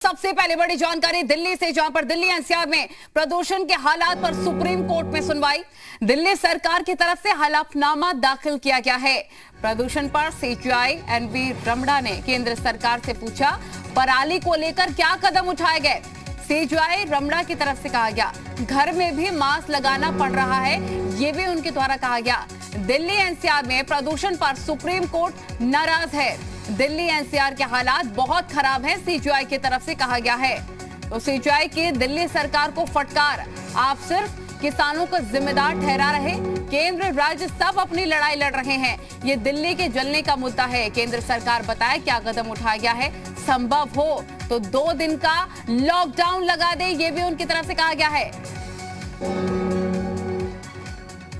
सबसे पहले बड़ी जानकारी दिल्ली से, जहां पर दिल्ली एनसीआर में प्रदूषण के हालात पर सुप्रीम कोर्ट में सुनवाई। दिल्ली सरकार की तरफ से हलफनामा दाखिल किया गया है। प्रदूषण पर सीजीआई एनवी रमड़ा ने केंद्र सरकार से पूछा, पराली को लेकर क्या कदम उठाए गए। सीजीआई रमड़ा की तरफ से कहा गया, घर में भी मास्क लगाना पड़ रहा है, ये भी उनके द्वारा कहा गया। दिल्ली एनसीआर में प्रदूषण पर सुप्रीम कोर्ट नाराज है। दिल्ली एनसीआर के हालात बहुत खराब हैं, सीजीआई की तरफ से कहा गया है। तो सीजीआई की दिल्ली सरकार को फटकार, आप सिर्फ किसानों को जिम्मेदार ठहरा रहे, केंद्र राज्य सब अपनी लड़ाई लड़ रहे हैं। ये दिल्ली के जलने का मुद्दा है। केंद्र सरकार बताए क्या कदम उठाया गया है, संभव हो तो 2 दिन का लॉकडाउन लगा दे, ये भी उनकी तरफ से कहा गया है।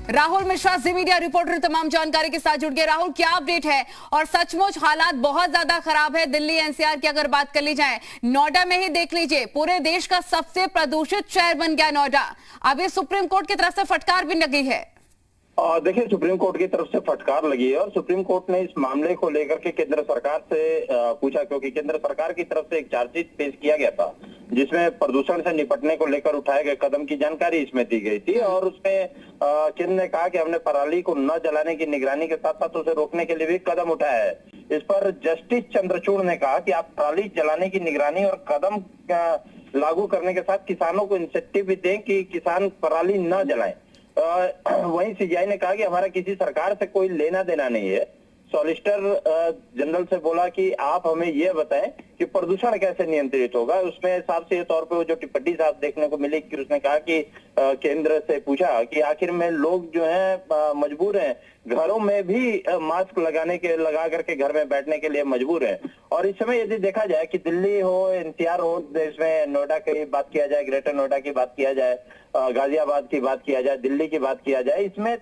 राहुल मिश्रा जी मीडिया रिपोर्टर तमाम जानकारी के साथ जुड़ गए। राहुल, क्या अपडेट है? और सचमुच हालात बहुत ज्यादा खराब है दिल्ली एनसीआर की। अगर बात कर ली जाए, नोएडा में ही देख लीजिए, पूरे देश का सबसे प्रदूषित शहर बन गया नोएडा। अब ये सुप्रीम कोर्ट की तरफ से फटकार भी लगी है। देखिए, सुप्रीम कोर्ट की तरफ से फटकार लगी है और सुप्रीम कोर्ट ने इस मामले को लेकर के केंद्र सरकार से पूछा, क्योंकि केंद्र सरकार की तरफ से एक चार्जशीट पेश किया गया था जिसमें प्रदूषण से निपटने को लेकर उठाए गए कदम की जानकारी इसमें दी गई थी। और उसमें केंद्र ने कहा कि हमने पराली को न जलाने की निगरानी के साथ साथ उसे रोकने के लिए भी कदम उठाया है। इस पर जस्टिस चंद्रचूड़ ने कहा कि आप पराली जलाने की निगरानी और कदम लागू करने के साथ किसानों को इंसेंटिव भी दें कि किसान पराली न जलाएं। वहीं सीजीआई ने कहा कि हमारा किसी सरकार से कोई लेना देना नहीं है। सॉलिसिटर जनरल से बोला कि आप हमें ये बताएं कि प्रदूषण कैसे नियंत्रित होगा। उसमें साफ से तौर पे वो जो टिप्पणी साफ देखने को मिली कि उसने कहा कि केंद्र से पूछा कि आखिर में लोग जो हैं मजबूर हैं, घरों में भी मास्क लगा करके घर में बैठने के लिए मजबूर हैं। और इस समय यदि देखा जाए कि दिल्ली हो, एनसीआर हो, इसमें नोएडा की बात किया जाए, ग्रेटर नोएडा की बात किया जाए, गाजियाबाद की बात किया जाए, दिल्ली की बात किया जाए, इसमें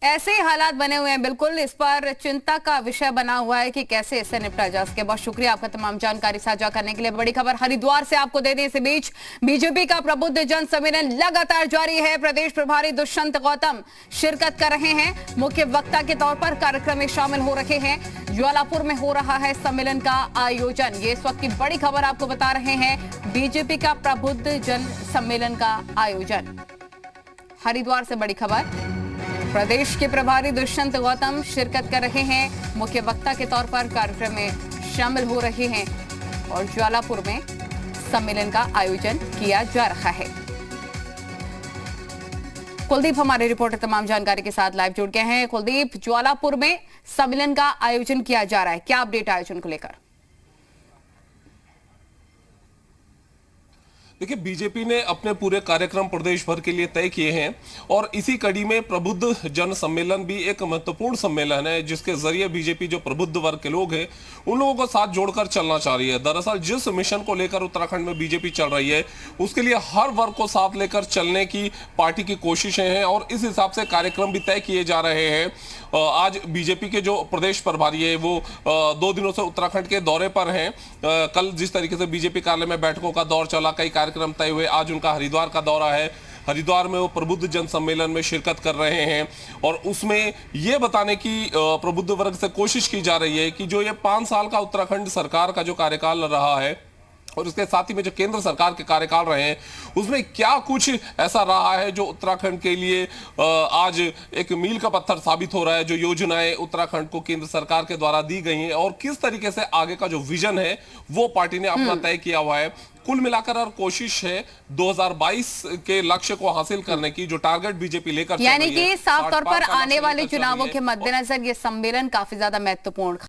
ऐसे ही हालात बने हुए हैं। बिल्कुल इस पर चिंता का विषय बना हुआ है कि कैसे इससे निपटा जा सके। बहुत शुक्रिया आपका तमाम जानकारी साझा करने के लिए। बड़ी खबर हरिद्वार से आपको दे दें। इसी बीच बीजेपी का प्रबुद्ध जन सम्मेलन लगातार जारी है। प्रदेश प्रभारी दुष्यंत गौतम शिरकत कर रहे हैं, मुख्य वक्ता के तौर पर कार्यक्रम में शामिल हो रहे हैं। ज्वालापुर में हो रहा है सम्मेलन का आयोजन। ये इस वक्त की बड़ी खबर आपको बता रहे हैं। बीजेपी का प्रबुद्ध जन सम्मेलन का आयोजन, हरिद्वार से बड़ी खबर। प्रदेश के प्रभारी दुष्यंत गौतम शिरकत कर रहे हैं, मुख्य वक्ता के तौर पर कार्यक्रम में शामिल हो रहे हैं और ज्वालापुर में सम्मेलन का आयोजन किया जा रहा है। कुलदीप हमारे रिपोर्टर तमाम जानकारी के साथ लाइव जुड़ गए हैं। कुलदीप, ज्वालापुर में सम्मेलन का आयोजन किया जा रहा है, क्या अपडेट आयोजन को लेकर? देखिए, बीजेपी ने अपने पूरे कार्यक्रम प्रदेश भर के लिए तय किए हैं और इसी कड़ी में प्रबुद्ध जन सम्मेलन भी एक महत्वपूर्ण सम्मेलन है, जिसके जरिए बीजेपी जो प्रबुद्ध वर्ग के लोग हैं उन लोगों को साथ जोड़कर चलना चाह रही है। दरअसल जिस मिशन को लेकर उत्तराखंड में बीजेपी चल रही है, उसके लिए हर वर्ग को साथ लेकर चलने की पार्टी की कोशिशें हैं और इस हिसाब से कार्यक्रम भी तय किए जा रहे हैं। आज बीजेपी के जो प्रदेश प्रभारी है वो 2 दिनों से उत्तराखंड के दौरे पर हैं। कल जिस तरीके से बीजेपी कार्यालय में बैठकों का दौर चला, कई कार्यक्रम तय हुए, आज उनका हरिद्वार का दौरा है। हरिद्वार में वो प्रबुद्ध जन सम्मेलन में शिरकत कर रहे हैं और उसमें ये बताने की प्रबुद्ध वर्ग से कोशिश की जा रही है कि जो ये 5 साल का उत्तराखंड सरकार का जो कार्यकाल रहा है और उसके साथ ही में जो केंद्र सरकार के कार्यकाल रहे हैं, उसमें क्या कुछ ऐसा रहा है जो उत्तराखंड के लिए आज एक मील का पत्थर साबित हो रहा है। जो योजनाएं उत्तराखंड को केंद्र सरकार के द्वारा दी गई हैं और किस तरीके से आगे का जो विजन है वो पार्टी ने अपना तय किया हुआ है। कुल मिलाकर और कोशिश है 2022 के लक्ष्य को हासिल करने की, जो टारगेट बीजेपी लेकर, यानी कि साफ तौर पर आने वाले चुनावों के मद्देनजर ये सम्मेलन काफी ज्यादा महत्वपूर्ण